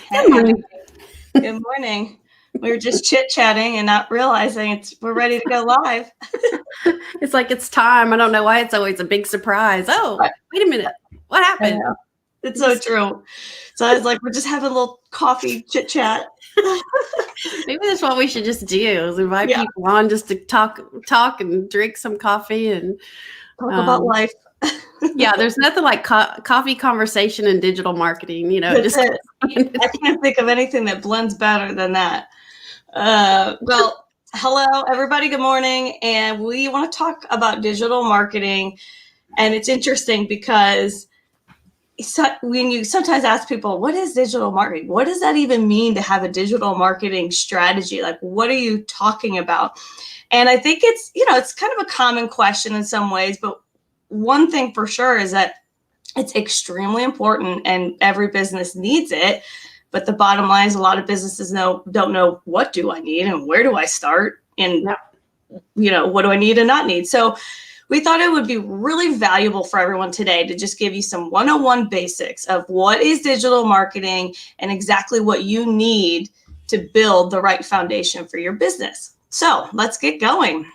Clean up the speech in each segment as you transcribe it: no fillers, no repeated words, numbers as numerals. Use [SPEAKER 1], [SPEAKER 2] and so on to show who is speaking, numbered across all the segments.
[SPEAKER 1] Good morning. Good morning. We were just chit-chatting and not realizing we're ready to go live.
[SPEAKER 2] It's like it's time. I don't know why it's always a big surprise. Oh, wait a minute. What happened?
[SPEAKER 1] It's so true. So I was like, we're just having a little coffee chit-chat.
[SPEAKER 2] Maybe that's what we should just do is invite people on just to talk and drink some coffee and
[SPEAKER 1] talk about life.
[SPEAKER 2] Yeah, there's nothing like coffee conversation and digital marketing,
[SPEAKER 1] That's it. I can't think of anything that blends better than that. Well, hello, everybody. Good morning. And we want to talk about digital marketing. And it's interesting because when you sometimes ask people, what is digital marketing? What does that even mean to have a digital marketing strategy? Like, what are you talking about? And I think it's, it's kind of a common question in some ways, but one thing for sure is that it's extremely important and every business needs it. But the bottom line is a lot of businesses don't know what do I need and where do I start and, what do I need and not need? So we thought it would be really valuable for everyone today to just give you some 101 basics of what is digital marketing and exactly what you need to build the right foundation for your business. So let's get going.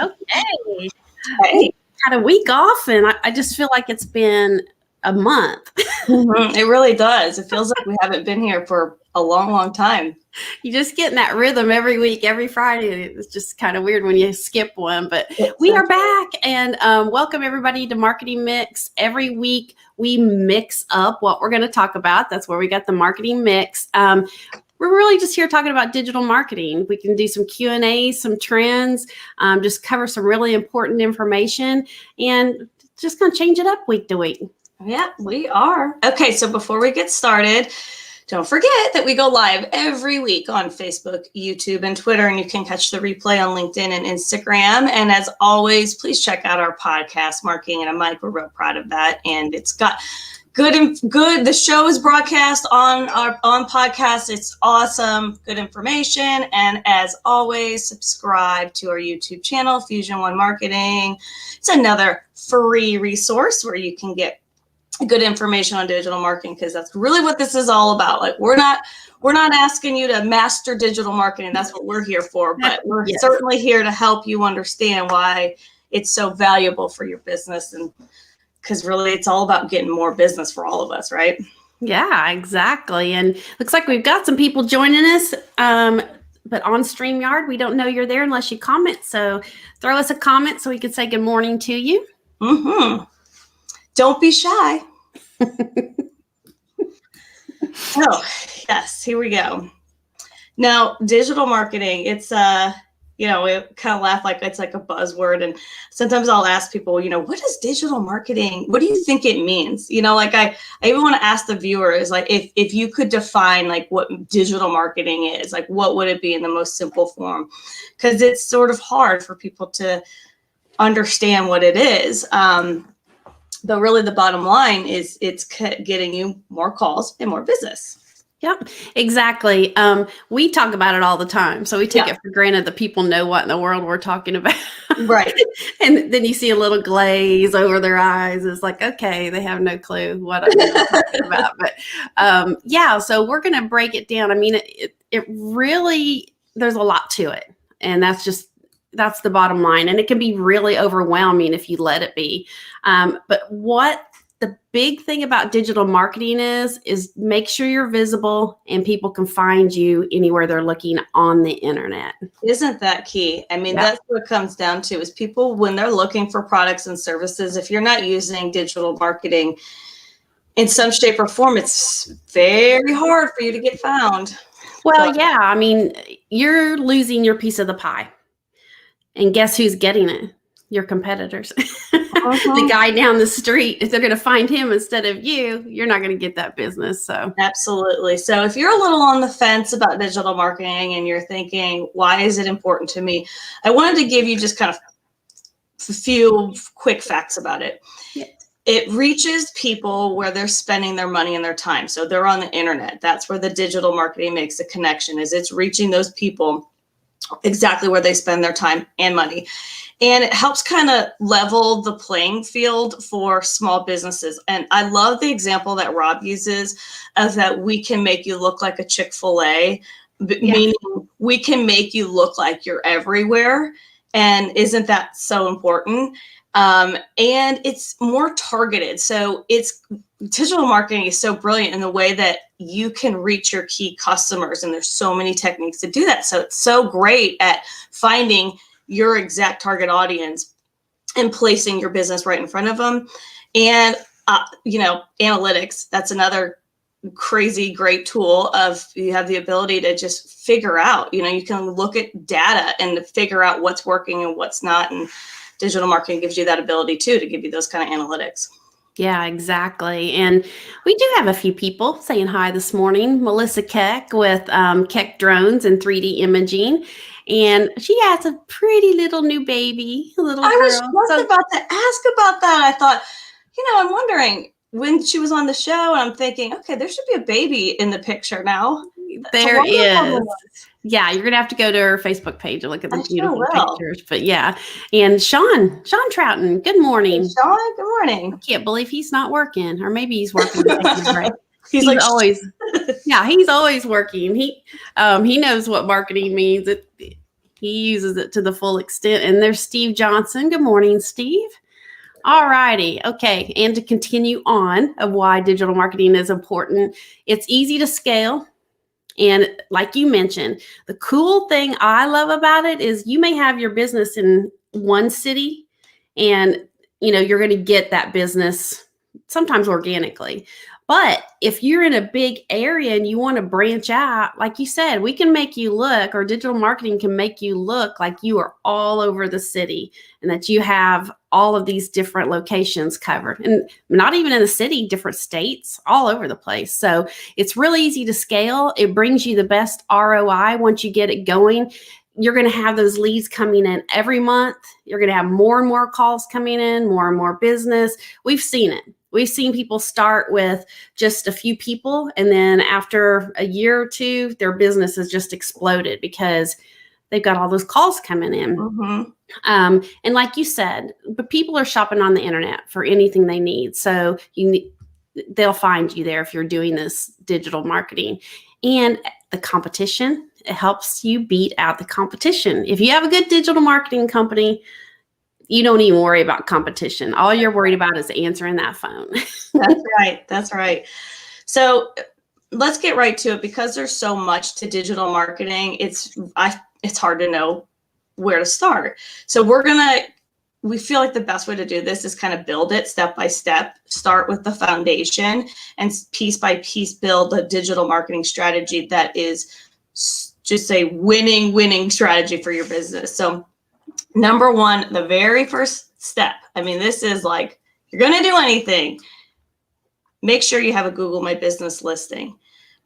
[SPEAKER 2] Okay. Hey. Had a week off and I just feel like it's been a month.
[SPEAKER 1] Mm-hmm. It really does. It feels like we haven't been here for a long, long time.
[SPEAKER 2] You just get in that rhythm every week, every Friday. It's just kind of weird when you skip one, but we are back and welcome everybody to Marketing Mix. Every week we mix up what we're going to talk about. That's where we got the marketing mix. We're really just here talking about digital marketing. We can do some Q&A, some trends, just cover some really important information and just going to change it up week to week.
[SPEAKER 1] Yeah, we are. Okay, so before we get started, don't forget that we go live every week on Facebook, YouTube, and Twitter, and you can catch the replay on LinkedIn and Instagram. And as always, please check out our podcast, Marketing and a Mic. We're real proud of that. And it's got good. The show is broadcast on podcast. It's awesome, good information. And as always, subscribe to our YouTube channel, Fusion One Marketing. It's another free resource where you can get good information on digital marketing, because that's really what this is all about. Like we're not asking you to master digital marketing. That's what we're here for. But we're certainly here to help you understand why it's so valuable for your business, and because really it's all about getting more business for all of us, right?
[SPEAKER 2] Yeah, exactly. And looks like we've got some people joining us. But on StreamYard, we don't know you're there unless you comment. So throw us a comment so we can say good morning to you.
[SPEAKER 1] Mm-hmm. Don't be shy. Oh, yes, here we go. Now, digital marketing, it's, we kind of laugh like it's like a buzzword. And sometimes I'll ask people, what is digital marketing? What do you think it means? Like I even want to ask the viewers, like if you could define like what digital marketing is, like what would it be in the most simple form? Because it's sort of hard for people to understand what it is. But really the bottom line is it's getting you more calls and more business.
[SPEAKER 2] Yep, exactly. We talk about it all the time. So we take it for granted that people know what in the world we're talking about.
[SPEAKER 1] Right.
[SPEAKER 2] And then you see a little glaze over their eyes. It's like, okay, they have no clue what I'm talking about. But so we're going to break it down. I mean, it really, there's a lot to it. And that's the bottom line. And it can be really overwhelming if you let it be. But what the big thing about digital marketing is make sure you're visible and people can find you anywhere they're looking on the internet.
[SPEAKER 1] Isn't that key? I mean, that's what it comes down to is people, when they're looking for products and services, if you're not using digital marketing in some shape or form, it's very hard for you to get found.
[SPEAKER 2] Well, I mean, you're losing your piece of the pie. And guess who's getting it? Your competitors. the guy down the street, if they're going to find him instead of you, you're not going to get that business. So
[SPEAKER 1] absolutely. So if you're a little on the fence about digital marketing and you're thinking, why is it important to me? I wanted to give you just kind of a few quick facts about it.
[SPEAKER 2] Yeah.
[SPEAKER 1] It reaches people where they're spending their money and their time. So they're on the internet. That's where the digital marketing makes a connection, is it's reaching those people exactly where they spend their time and money. And it helps kind of level the playing field for small businesses. And I love the example that Rob uses of that we can make you look like a Chick-fil-A, meaning we can make you look like you're everywhere. And isn't that so important? And it's more targeted. So digital marketing is so brilliant in the way that you can reach your key customers. And there's so many techniques to do that. So it's so great at finding your exact target audience and placing your business right in front of them. And, analytics, that's another crazy great tool of you have the ability to just figure out, you can look at data and figure out what's working and what's not. And digital marketing gives you that ability too, to give you those kind of analytics.
[SPEAKER 2] Yeah, exactly. And we do have a few people saying hi this morning. Melissa Keck with Keck Drones and 3D Imaging. And she has a pretty little new baby, a little girl.
[SPEAKER 1] I was just about to ask about that. I thought, I'm wondering, when she was on the show, and I'm thinking, okay, there should be a baby in the picture now.
[SPEAKER 2] There is. Yeah, you're going to have to go to her Facebook page and look at the beautiful pictures. But yeah. And Sean Troughton, good morning.
[SPEAKER 1] Hey, Sean, good morning.
[SPEAKER 2] I can't believe he's not working, or maybe he's working. Right?
[SPEAKER 1] he's like
[SPEAKER 2] always, he's always working. He knows what marketing means. He uses it to the full extent. And there's Steve Johnson. Good morning, Steve. All righty. Okay. And to continue on of why digital marketing is important, it's easy to scale. And like you mentioned, the cool thing I love about it is you may have your business in one city and, you're going to get that business sometimes organically. But if you're in a big area and you want to branch out, like you said, we can make you look, or digital marketing can make you look like you are all over the city and that you have all of these different locations covered, and not even in the city, different states, all over the place. So it's really easy to scale. It brings you the best ROI once you get it going. You're going to have those leads coming in every month. You're going to have more and more calls coming in, more and more business. We've seen it. We've seen people start with just a few people, and then after a year or two, their business has just exploded because they've got all those calls coming in.
[SPEAKER 1] Mm-hmm.
[SPEAKER 2] And like you said, but people are shopping on the internet for anything they need. So they'll find you there if you're doing this digital marketing. And the competition, it helps you beat out the competition. If you have a good digital marketing company, you don't even worry about competition. All you're worried about is answering that phone.
[SPEAKER 1] That's right. So let's get right to it, because there's so much to digital marketing. It's hard to know where to start. So we feel like the best way to do this is kind of build it step by step, start with the foundation, and piece by piece build a digital marketing strategy that is just a winning strategy for your business. So number one, the very first step, this is like, you're going to do anything, make sure you have a Google My Business listing.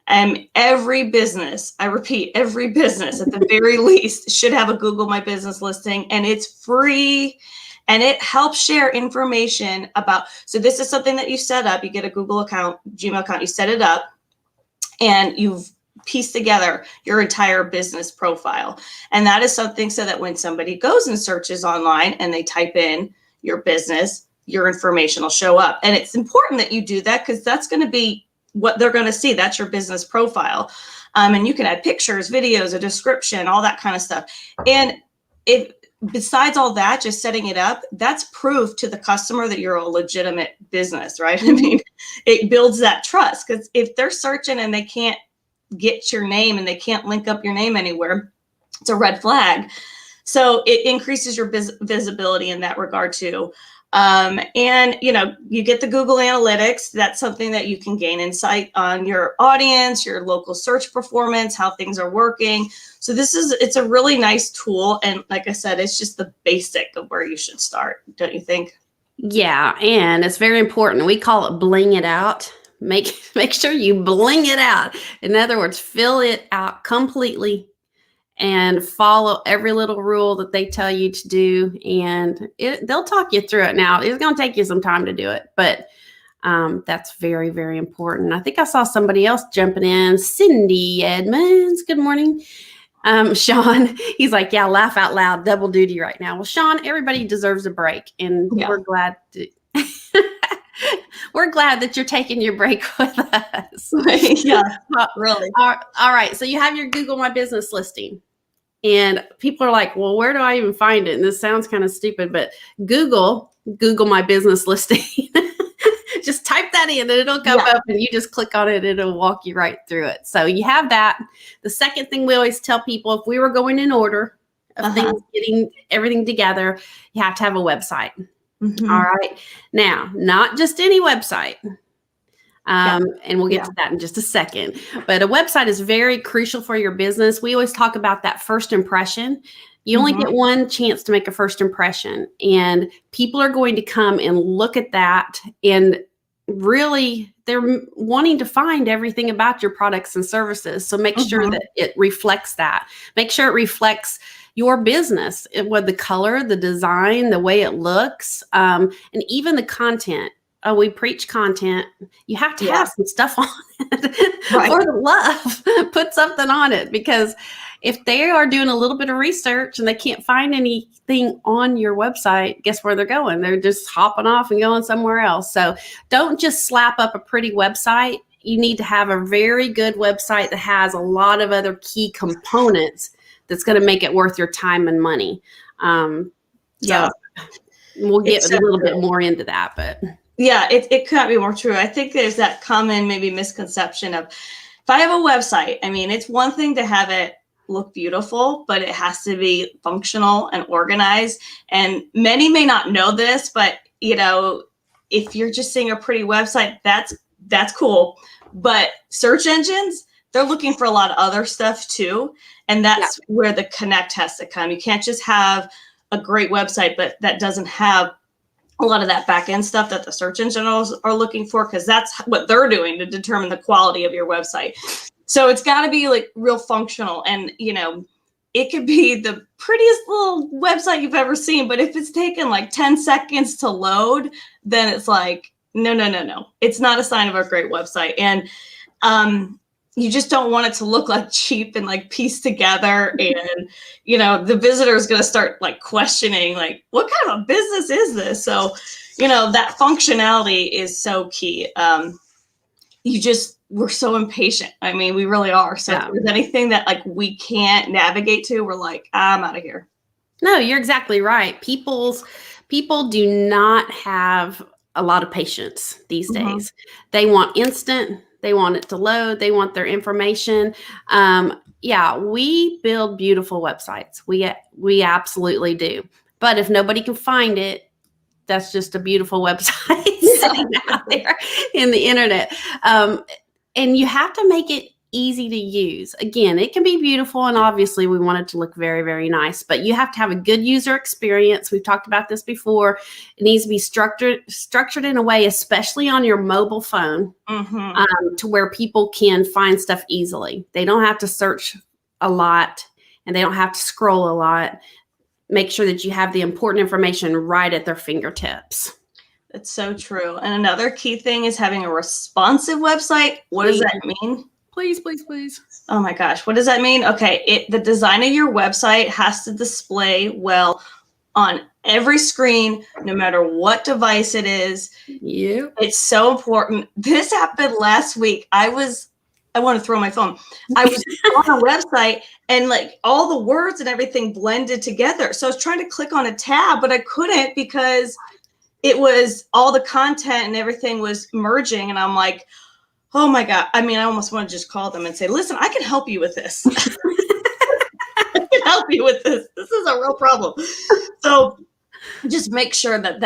[SPEAKER 1] Every business, I repeat, every business at the very least should have a Google My Business listing, and it's free, and it helps share information about, so this is something that you set up, you get a Google account, Gmail account, you set it up, and you've piece together your entire business profile. And that is something so that when somebody goes and searches online and they type in your business, your information will show up. And it's important that you do that, because that's going to be what they're going to see. That's your business profile. And you can add pictures, videos, a description, all that kind of stuff. And besides all that, just setting it up, that's proof to the customer that you're a legitimate business, right? It builds that trust, because if they're searching and they can't get your name and they can't link up your name anywhere, it's a red flag. So it increases your visibility in that regard too. And you get the Google Analytics. That's something that you can gain insight on your audience, your local search performance, how things are working. So it's a really nice tool. And like I said, it's just the basic of where you should start, don't you think?
[SPEAKER 2] Yeah, and it's very important. We call it bling it out. Make sure you bling it out. In other words, fill it out completely and follow every little rule that they tell you to do. And they'll talk you through it. Now, it's going to take you some time to do it, but that's very, very important. I think I saw somebody else jumping in. Cindy Edmonds, good morning. Sean, he's like, yeah, laugh out loud, double duty right now. Well, Sean, everybody deserves a break, and we're glad we're glad that you're taking your break with us.
[SPEAKER 1] Yeah, really.
[SPEAKER 2] All right. So you have your Google My Business listing, and people are like, well, where do I even find it? And this sounds kind of stupid, but Google My Business listing. Just type that in and it'll come up, and you just click on it. It'll walk you right through it. So you have that. The second thing we always tell people, if we were going in order of things, getting everything together, you have to have a website. All right. Now, not just any website. And we'll get to that in just a second. But a website is very crucial for your business. We always talk about that first impression. You only get one chance to make a first impression, and people are going to come and look at that, and really they're wanting to find everything about your products and services. So make sure that it reflects that. Make sure it reflects your business with the color, the design, the way it looks, and even the content. Oh, we preach content. You have to have some stuff on it. For the love, put something on it, because if they are doing a little bit of research and they can't find anything on your website, guess where they're going? They're just hopping off and going somewhere else. So don't just slap up a pretty website. You need to have a very good website that has a lot of other key components that's going to make it worth your time and money. We'll get a little bit more into that, but
[SPEAKER 1] yeah, it could be more true. I think there's that common maybe misconception of, if I have a website, I mean, it's one thing to have it look beautiful, but it has to be functional and organized. And many may not know this, but if you're just seeing a pretty website, that's cool. But search engines, they're looking for a lot of other stuff too. And that's where the connect has to come. You can't just have a great website, but that doesn't have a lot of that back end stuff that the search engines are looking for, because that's what they're doing to determine the quality of your website. So it's got to be like real functional, and it could be the prettiest little website you've ever seen, but if it's taken like 10 seconds to load, then it's like, no. It's not a sign of a great website. And you just don't want it to look like cheap and like pieced together. And, the visitor is going to start like questioning, like, what kind of business is this? So, that functionality is so key. We're so impatient. I mean, we really are. So if there's anything that like we can't navigate to, we're like, I'm out of here.
[SPEAKER 2] No, you're exactly right. People do not have a lot of patience these days. They want instant. They want it to load. They want their information. We build beautiful websites. We absolutely do. But if nobody can find it, that's just a beautiful website sitting out there in the internet. And you have to make it easy to use. Again, it can be beautiful, and obviously we want it to look very, very nice, but you have to have a good user experience. We've talked about this before. It needs to be structured in a way, especially on your mobile phone, to where people can find stuff easily. They don't have to search a lot, and they don't have to scroll a lot. Make sure that you have the important information right at their fingertips.
[SPEAKER 1] That's so true. And another key thing is having a responsive website. What does that mean?
[SPEAKER 2] Please.
[SPEAKER 1] Oh my gosh. What does that mean? Okay. The design of your website has to display well on every screen, no matter what device it is.
[SPEAKER 2] Yeah.
[SPEAKER 1] It's so important. This happened last week. I want to throw my phone. I was on a website, and like all the words and everything blended together. So I was trying to click on a tab, but I couldn't, because it was all the content and everything was merging. And I'm like, oh my God. I mean, I almost want to just call them and say, listen, I can help you with this. I can help you with this. This is a real problem. So just make sure that,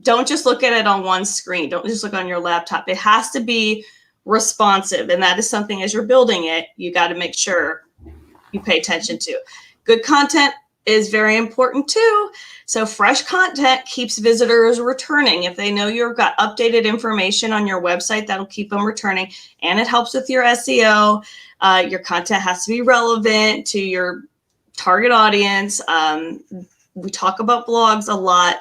[SPEAKER 1] don't just look at it on one screen. Don't just look on your laptop. It has to be responsive. And that is something, as you're building it, you got to make sure you pay attention to. Good content is very important too. So fresh content keeps visitors returning. If they know you've got updated information on your website, that'll keep them returning, and it helps with your SEO. Your content has to be relevant to your target audience. We talk about blogs a lot.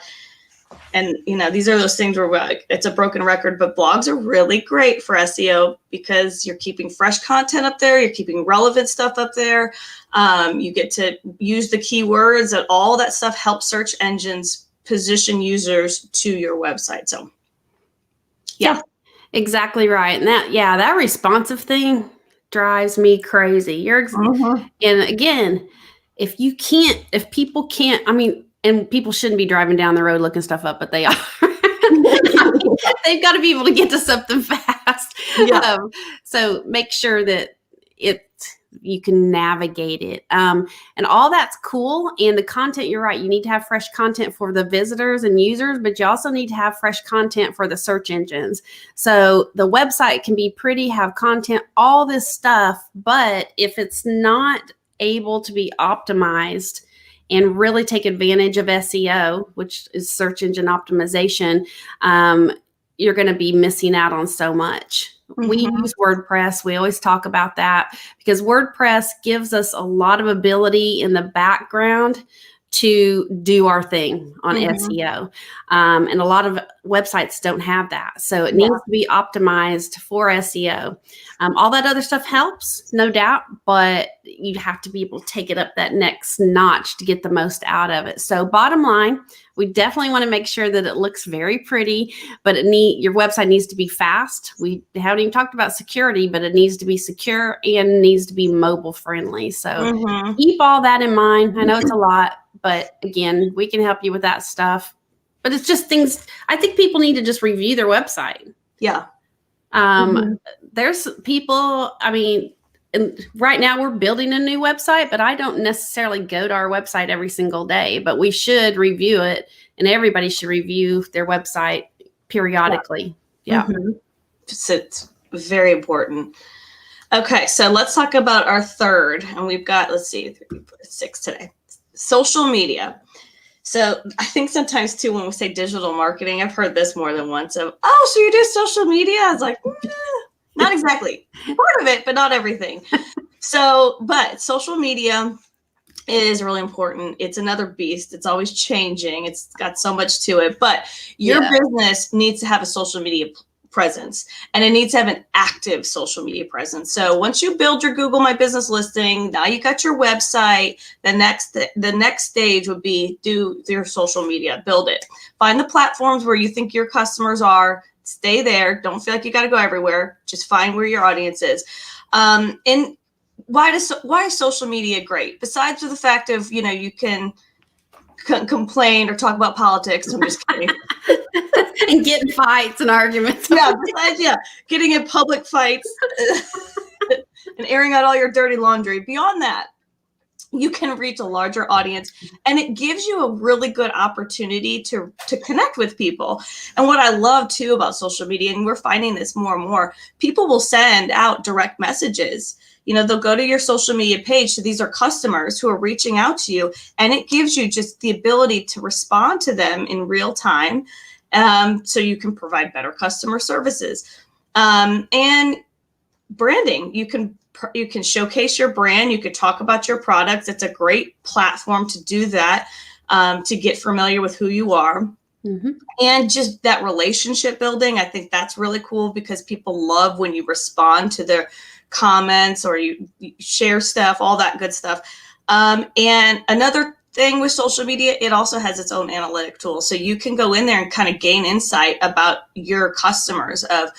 [SPEAKER 1] And, these are those things where it's a broken record, but blogs are really great for SEO because you're keeping fresh content up there. You're keeping relevant stuff up there. You get to use the keywords, and all that stuff helps search engines position users to your website. So, yeah.
[SPEAKER 2] Exactly right. And that responsive thing drives me crazy. And again, if people can't, and people shouldn't be driving down the road looking stuff up, but they are. They've got to be able to get to something fast.
[SPEAKER 1] Yeah.
[SPEAKER 2] So make sure that you can navigate it. And all that's cool. And the content, you're right. You need to have fresh content for the visitors and users, but you also need to have fresh content for the search engines. So the website can be pretty, have content, all this stuff. But if it's not able to be optimized and really take advantage of SEO, which is search engine optimization, you're going to be missing out on so much. Mm-hmm. We use WordPress. We always talk about that because WordPress gives us a lot of ability in the background to do our thing on SEO. And a lot of websites don't have that. So it needs to be optimized for SEO. All that other stuff helps, no doubt, but you have to be able to take it up that next notch to get the most out of it. So bottom line, we definitely want to make sure that it looks very pretty, but your website needs to be fast. We haven't even talked about security, but it needs to be secure and needs to be mobile friendly. So keep all that in mind. I know it's a lot, but again, we can help you with that stuff. But it's just things, I think people need to just review their website.
[SPEAKER 1] Yeah.
[SPEAKER 2] There's people, and right now we're building a new website, but I don't necessarily go to our website every single day, but we should review it, and everybody should review their website periodically. Yeah.
[SPEAKER 1] It's very important. Okay. So let's talk about our third, and we've got, 6 today. Social media. So I think sometimes too, when we say digital marketing, I've heard this more than once of, oh, so you do social media? I was like, not exactly. Part of it, but not everything. But social media is really important. It's another beast. It's always changing. It's got so much to it, but your business needs to have a social media presence, and it needs to have an active social media presence. So once you build your Google My Business listing, now you got your website, the next stage would be do your social media, build it. Find the platforms where you think your customers are, stay there. Don't feel like you got to go everywhere. Just find where your audience is. And why is social media great? Besides the fact of, you can complain or talk about politics. I'm just kidding.
[SPEAKER 2] And get in fights and arguments.
[SPEAKER 1] Besides, getting in public fights and airing out all your dirty laundry. Beyond that, you can reach a larger audience, and it gives you a really good opportunity to connect with people. And what I love too about social media, and we're finding this more and more, people will send out direct messages. They'll go to your social media page. So these are customers who are reaching out to you, and it gives you just the ability to respond to them in real time. So you can provide better customer services. And branding, you can showcase your brand. You could talk about your products. It's a great platform to do that, to get familiar with who you are. And just that relationship building. I think that's really cool because people love when you respond to their comments or you share stuff, all that good stuff. And another thing with social media, it also has its own analytic tool. So you can go in there and kind of gain insight about your customers of,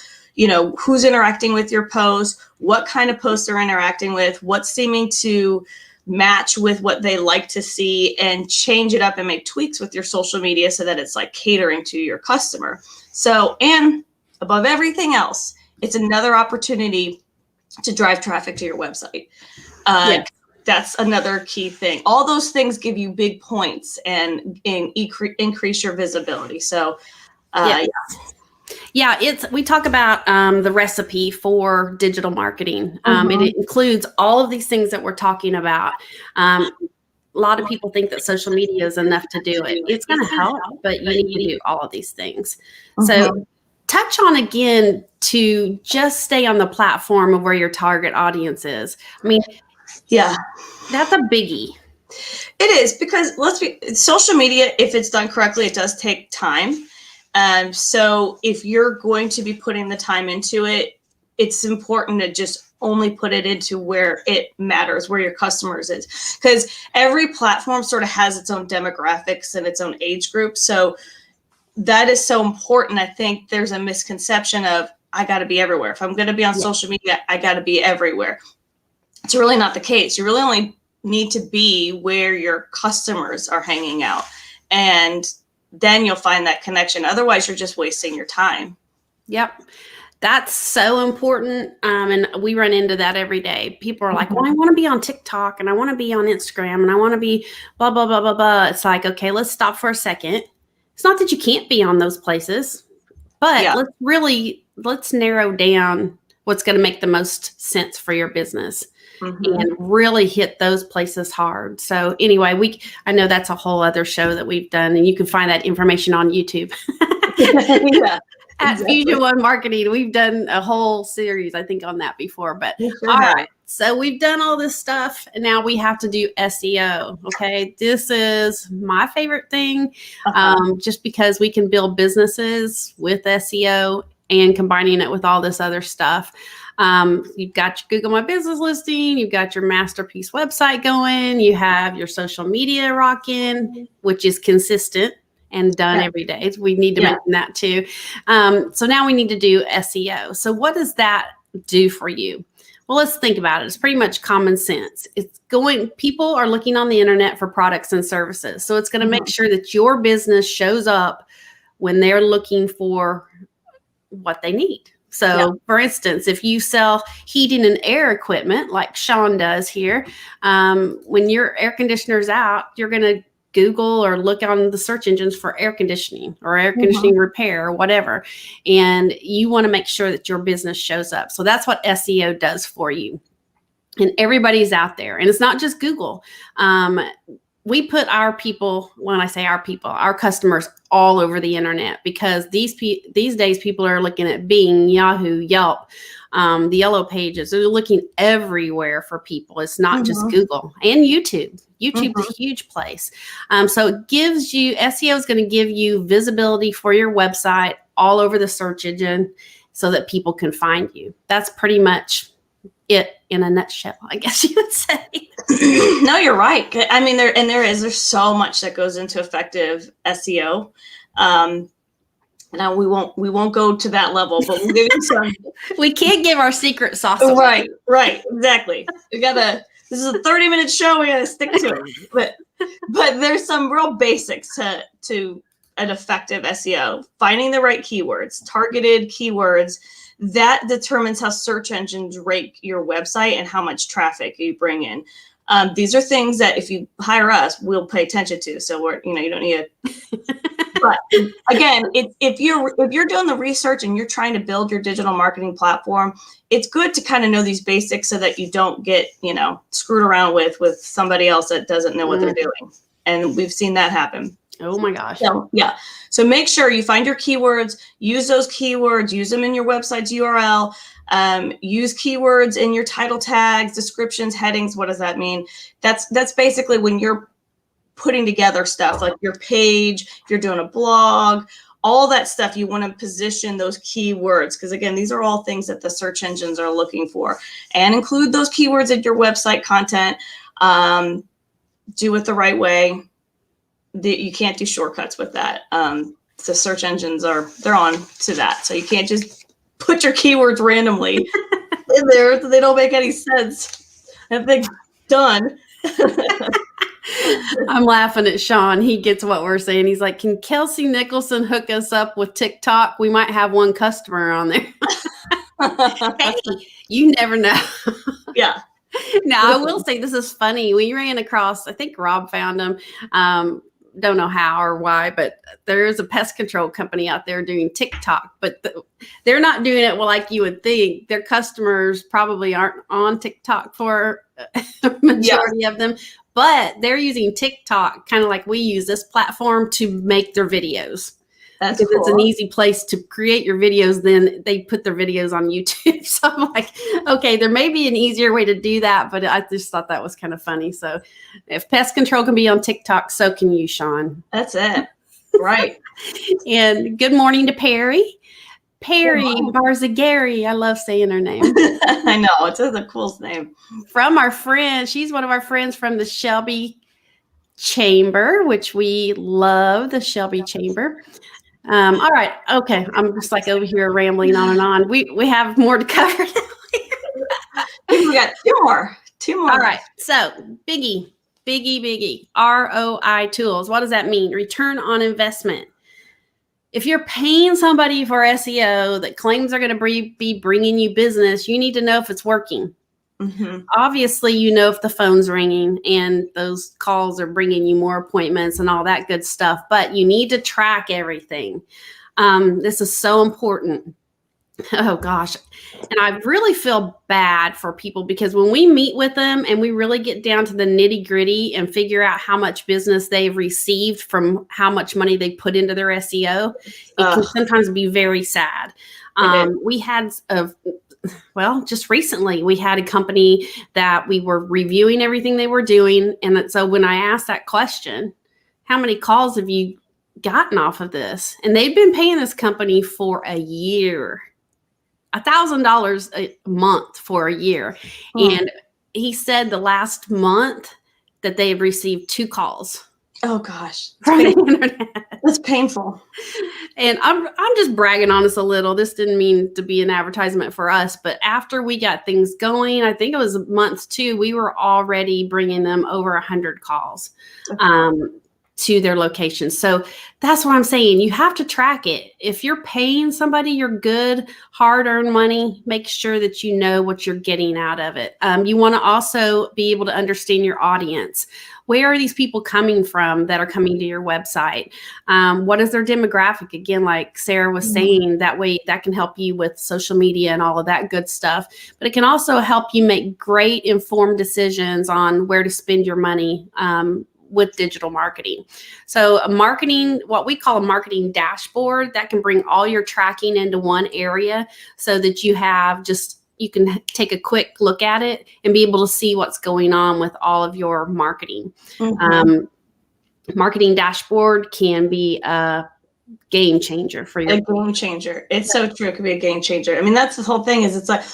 [SPEAKER 1] who's interacting with your posts, what kind of posts they're interacting with, what's seeming to match with what they like to see, and change it up and make tweaks with your social media so that it's like catering to your customer. So, and above everything else, it's another opportunity to drive traffic to your website. That's another key thing. All those things give you big points and increase your visibility. So,
[SPEAKER 2] we talk about the recipe for digital marketing. It includes all of these things that we're talking about. a lot of people think that social media is enough to do it. It's going to help, but you need to do all of these things. So touch on again to just stay on the platform of where your target audience is. I mean,
[SPEAKER 1] yeah,
[SPEAKER 2] that's a biggie.
[SPEAKER 1] It is, because social media, if it's done correctly, it does take time. So if you're going to be putting the time into it, it's important to just only put it into where it matters, where your customers is, because every platform sort of has its own demographics and its own age group. So that is so important. I think there's a misconception of, I got to be everywhere. If I'm going to be on social media, I got to be everywhere. It's really not the case. You really only need to be where your customers are hanging out, and then you'll find that connection. Otherwise, you're just wasting your time.
[SPEAKER 2] Yep. That's so important. And we run into that every day. People are like, well, I want to be on TikTok and I want to be on Instagram and I want to be blah, blah, blah, blah, blah. It's like, okay, let's stop for a second. It's not that you can't be on those places, but let's narrow down what's going to make the most sense for your business. And really hit those places hard. So anyway, I know that's a whole other show that we've done, and you can find that information on YouTube. At Fusion One Marketing, we've done a whole series, I think, on that before. But all right, so we've done all this stuff, and now we have to do SEO. Okay, this is my favorite thing, just because we can build businesses with SEO and combining it with all this other stuff. You've got your Google My Business listing, you've got your masterpiece website going, you have your social media rocking, which is consistent and done every day. We need to mention that too. So now we need to do SEO. So what does that do for you? Well, let's think about it. It's pretty much common sense. People are looking on the internet for products and services. So it's going to make sure that your business shows up when they're looking for what they need. So for instance, if you sell heating and air equipment like Sean does here, when your air conditioner's out, you're going to Google or look on the search engines for air conditioning or air conditioning repair or whatever. And you want to make sure that your business shows up. So that's what SEO does for you. And everybody's out there. And it's not just Google. We put our people, when I say our people, our customers all over the internet, because these days people are looking at Bing, Yahoo, Yelp, the Yellow Pages. They're looking everywhere for people. It's not just Google and YouTube. YouTube's a huge place. So it gives you, SEO is going to give you visibility for your website all over the search engine so that people can find you. That's pretty much it in a nutshell, I guess you would say.
[SPEAKER 1] No, you're right. I mean, there's so much that goes into effective SEO. Now we won't go to that level, but we'll give you some.
[SPEAKER 2] We can't give our secret sauce
[SPEAKER 1] away. Right, exactly. This is a 30-minute show. We gotta stick to it. But there's some real basics to an effective SEO. Finding the right keywords, targeted keywords. That determines how search engines rate your website and how much traffic you bring in. These are things that if you hire us, we'll pay attention to. So you don't need to. But again, if you're doing the research and you're trying to build your digital marketing platform, it's good to kind of know these basics so that you don't get screwed around with somebody else that doesn't know what they're doing. And we've seen that happen.
[SPEAKER 2] Oh my gosh.
[SPEAKER 1] So make sure you find your keywords, use those keywords, use them in your website's URL, use keywords in your title tags, descriptions, headings. What does that mean? That's basically when you're putting together stuff like your page, if you're doing a blog, all that stuff, you want to position those keywords. Because again, these are all things that the search engines are looking for, and include those keywords in your website content. Do it the right way. You can't do shortcuts with that. The search engines they're on to that. So you can't just put your keywords randomly in there. They don't make any sense. I think done.
[SPEAKER 2] I'm laughing at Sean. He gets what we're saying. He's like, can Kelsey Nicholson hook us up with TikTok? We might have one customer on there. Hey, you never know.
[SPEAKER 1] Yeah.
[SPEAKER 2] Now, I will say this is funny. We ran across, I think Rob found them. Don't know how or why, but there is a pest control company out there doing TikTok, but they're not doing it like you would think. Their customers probably aren't on TikTok for the majority of them, but they're using TikTok, kind of like we use this platform, to make their videos.
[SPEAKER 1] That's
[SPEAKER 2] because
[SPEAKER 1] cool.
[SPEAKER 2] it's an easy place to create your videos. Then they put their videos on YouTube. So I'm like, okay, there may be an easier way to do that, but I just thought that was kind of funny. So if pest control can be on TikTok, so can you, Sean.
[SPEAKER 1] That's it. Right.
[SPEAKER 2] And good morning to Perry. Perry Barzagari. I love saying her name.
[SPEAKER 1] I know. It's a cool name.
[SPEAKER 2] From our friend. She's one of our friends from the Shelby Chamber, which we love, the Shelby Chamber. All right. Okay. I'm just like over here rambling on and on. We have more to cover.
[SPEAKER 1] We got two more.
[SPEAKER 2] All right. So biggie. ROI tools. What does that mean? Return on investment. If you're paying somebody for SEO that claims they're going to be bringing you business, you need to know if it's working. Mm-hmm. Obviously, you know if the phone's ringing and those calls are bringing you more appointments and all that good stuff, but you need to track everything. This is so important. Oh, gosh. And I really feel bad for people because when we meet with them and we really get down to the nitty gritty and figure out how much business they've received from how much money they put into their SEO, it can sometimes be very sad. We had just recently we had a company that we were reviewing everything they were doing. And so when I asked that question, how many calls have you gotten off of this? And they've been paying this company for a year, $1,000 a month for a year. And he said the last month that they had received 2 calls.
[SPEAKER 1] Oh gosh.
[SPEAKER 2] From the internet.
[SPEAKER 1] That's painful.
[SPEAKER 2] And I'm just bragging on us a little. This didn't mean to be an advertisement for us, but after we got things going, I think it was month 2, we were already bringing them over 100 calls to their location. So that's what I'm saying. You have to track it. If you're paying somebody your good, hard-earned money, make sure that you know what you're getting out of it. You want to also be able to understand your audience. Where are these people coming from that are coming to your website? What is their demographic? Again, like Sarah was saying, that way that can help you with social media and all of that good stuff. But it can also help you make great informed decisions on where to spend your money with digital marketing. So what we call a marketing dashboard, that can bring all your tracking into one area so that you can take a quick look at it and be able to see what's going on with all of your marketing. Marketing dashboard can be a game changer for you.
[SPEAKER 1] A game changer. It's so true. It could be a game changer. I mean, that's the whole thing is it's like,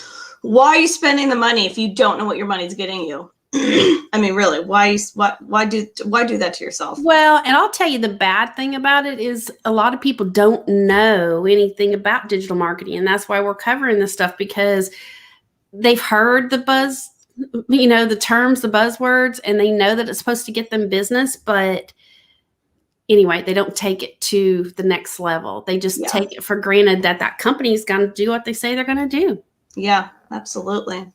[SPEAKER 1] why are you spending the money if you don't know what your money's getting you? I mean, really, why do that to yourself?
[SPEAKER 2] Well, and I'll tell you the bad thing about it is a lot of people don't know anything about digital marketing. And that's why we're covering this stuff, because they've heard the buzz, the terms, the buzzwords, and they know that it's supposed to get them business. But anyway, they don't take it to the next level. They just take it for granted that company is going to do what they say they're going to do.
[SPEAKER 1] Yeah, absolutely.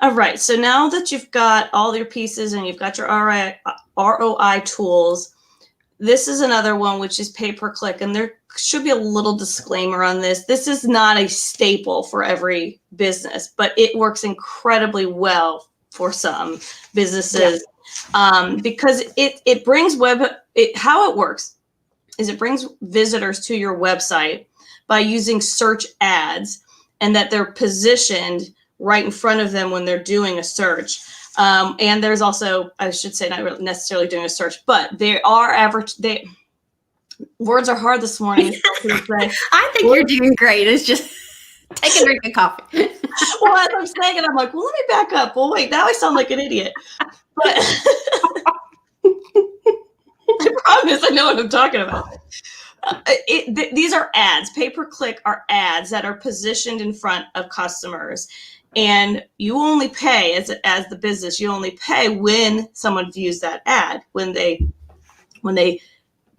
[SPEAKER 1] All right. So now that you've got all your pieces and you've got your ROI tools, this is another one, which is pay-per-click. And there should be a little disclaimer on this. This is not a staple for every business, but it works incredibly well for some businesses because it brings how it works is it brings visitors to your website by using search ads, and that they're positioned right in front of them when they're doing a search. And there's also, I should say, not necessarily doing a search, but they are words are hard this morning.
[SPEAKER 2] I think you're doing great. It's just take a drink of coffee.
[SPEAKER 1] Well, as I'm saying it, I'm like, well, let me back up. Well, wait, now I sound like an idiot. But I promise I know what I'm talking about. These are ads. Pay-per-click are ads that are positioned in front of customers. And you only pay as the business, you only pay when someone views that ad, when they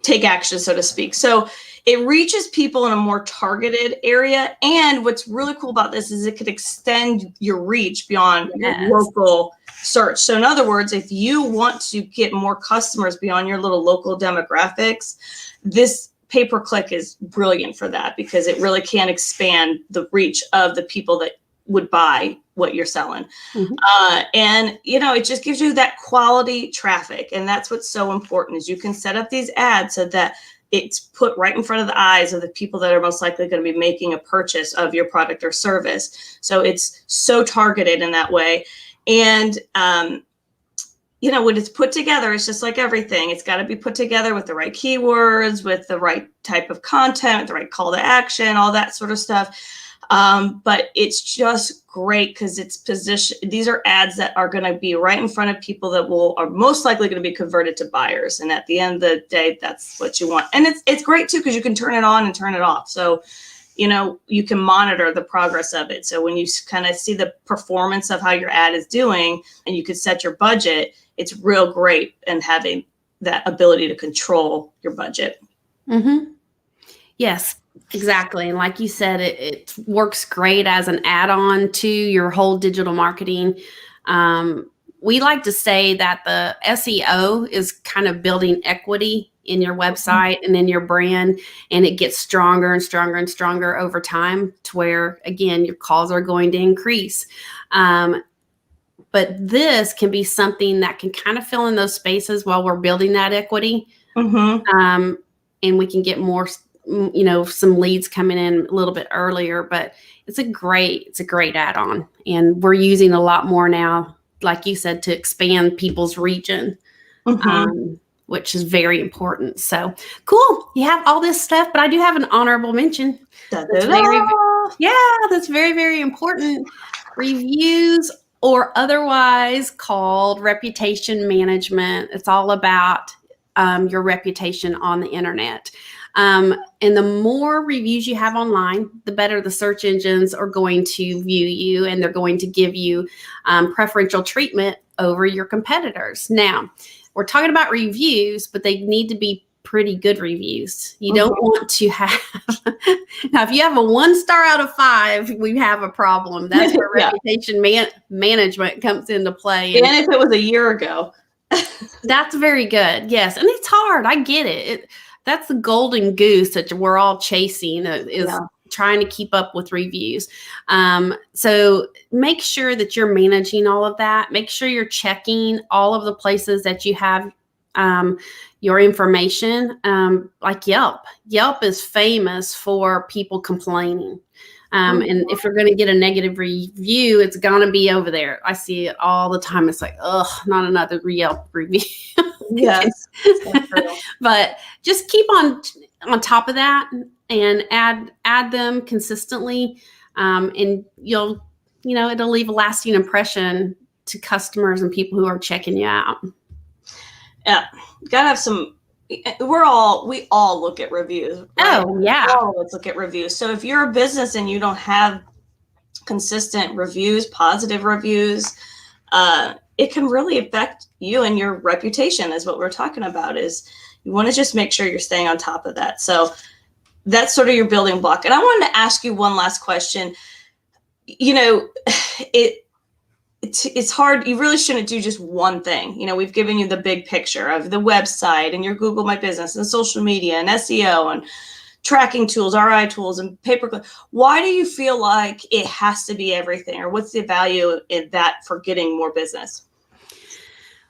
[SPEAKER 1] take action, so to speak. So it reaches people in a more targeted area. And what's really cool about this is it could extend your reach beyond your local search. So in other words, if you want to get more customers beyond your little local demographics, this pay-per-click is brilliant for that, because it really can expand the reach of the people that would buy what you're selling.
[SPEAKER 2] Mm-hmm.
[SPEAKER 1] And, it just gives you that quality traffic. And that's what's so important is you can set up these ads so that it's put right in front of the eyes of the people that are most likely going to be making a purchase of your product or service. So it's so targeted in that way. And, when it's put together, it's just like everything. It's got to be put together with the right keywords, with the right type of content, the right call to action, all that sort of stuff. But it's just great because it's positioned. These are ads that are going to be right in front of people that are most likely going to be converted to buyers. And at the end of the day, that's what you want. And it's great too, because you can turn it on and turn it off. So, you can monitor the progress of it. So when you kind of see the performance of how your ad is doing and you can set your budget, it's real great and having that ability to control your budget.
[SPEAKER 2] Mm-hmm. Yes, exactly. And like you said, it works great as an add-on to your whole digital marketing. We like to say that the SEO is kind of building equity in your website and in your brand, and it gets stronger and stronger and stronger over time to where, again, your calls are going to increase. But this can be something that can kind of fill in those spaces while we're building that equity.
[SPEAKER 1] Mm-hmm.
[SPEAKER 2] And we can get more, some leads coming in a little bit earlier, but it's a great add-on. And we're using a lot more now, like you said, to expand people's region, which is very important. So cool. You have all this stuff, but I do have an honorable mention. That's very, very important. Reviews, or otherwise called reputation management. It's all about your reputation on the internet. And the more reviews you have online, the better the search engines are going to view you, and they're going to give you preferential treatment over your competitors. Now, we're talking about reviews, but they need to be pretty good reviews. You don't want to have, now if you have a 1 star out of 5, we have a problem. That's where reputation management comes into play.
[SPEAKER 1] And if it was a year ago.
[SPEAKER 2] That's very good. Yes. And it's hard. I get it. That's the golden goose that we're all chasing is trying to keep up with reviews. So make sure that you're managing all of that. Make sure you're checking all of the places that you have your information, like Yelp. Yelp is famous for people complaining. And if you're going to get a negative review, it's going to be over there. I see it all the time. It's like, not another Yelp review.
[SPEAKER 1] Yes.
[SPEAKER 2] But just keep on top of that and add them consistently. And it'll leave a lasting impression to customers and people who are checking you out.
[SPEAKER 1] Yeah, gotta have some. We all look at reviews. Right?
[SPEAKER 2] Oh yeah,
[SPEAKER 1] let's look at reviews. So if you're a business and you don't have consistent reviews, positive reviews, it can really affect you and your reputation. Is what we're talking about. Is you want to just make sure you're staying on top of that. So that's sort of your building block. And I wanted to ask you one last question. It's hard. You really shouldn't do just one thing. We've given you the big picture of the website and your Google My Business and social media and SEO and tracking tools, RI tools, and pay-per-click. Why do you feel like it has to be everything, or what's the value in that for getting more business?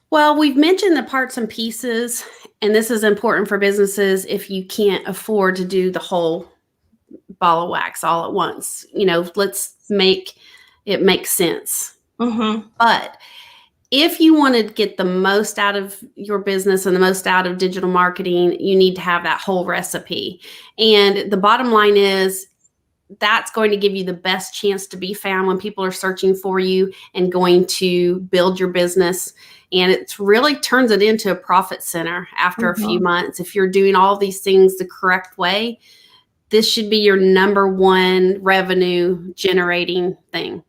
[SPEAKER 2] Well, we've mentioned the parts and pieces, and this is important for businesses if you can't afford to do the whole ball of wax all at once. Let's make it make sense. But if you want to get the most out of your business and the most out of digital marketing, you need to have that whole recipe. And the bottom line is that's going to give you the best chance to be found when people are searching for you and going to build your business. And it really turns it into a profit center after a few months. If you're doing all these things the correct way, this should be your number one revenue generating thing.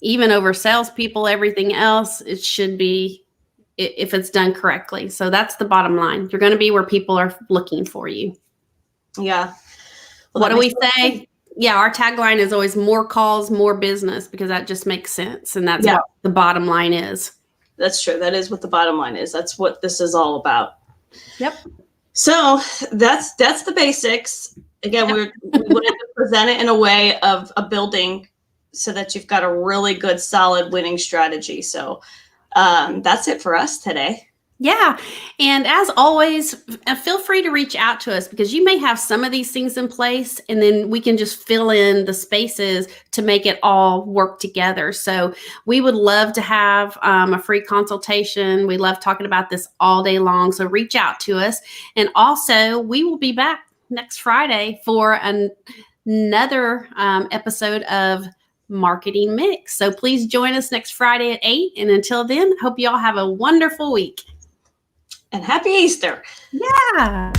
[SPEAKER 2] Even over salespeople, everything else, it should be, if it's done correctly. So that's the bottom line. You're going to be where people are looking for you.
[SPEAKER 1] Yeah.
[SPEAKER 2] Well, what do we say? Yeah, our tagline is always more calls, more business, because that just makes sense. And that's what the bottom line is. That's
[SPEAKER 1] true. That is what the bottom line is. That's what this is all about.
[SPEAKER 2] Yep.
[SPEAKER 1] So that's the basics. Again, we wanted to present it in a way of a building so that you've got a really good, solid winning strategy. So that's it for us today.
[SPEAKER 2] Yeah. And as always, feel free to reach out to us because you may have some of these things in place and then we can just fill in the spaces to make it all work together. So we would love to have a free consultation. We love talking about this all day long. So reach out to us. And also, we will be back next Friday for another episode of Marketing Mix. So please join us next Friday at 8. And until then, hope you all have a wonderful week.
[SPEAKER 1] And happy Easter.
[SPEAKER 2] Yeah.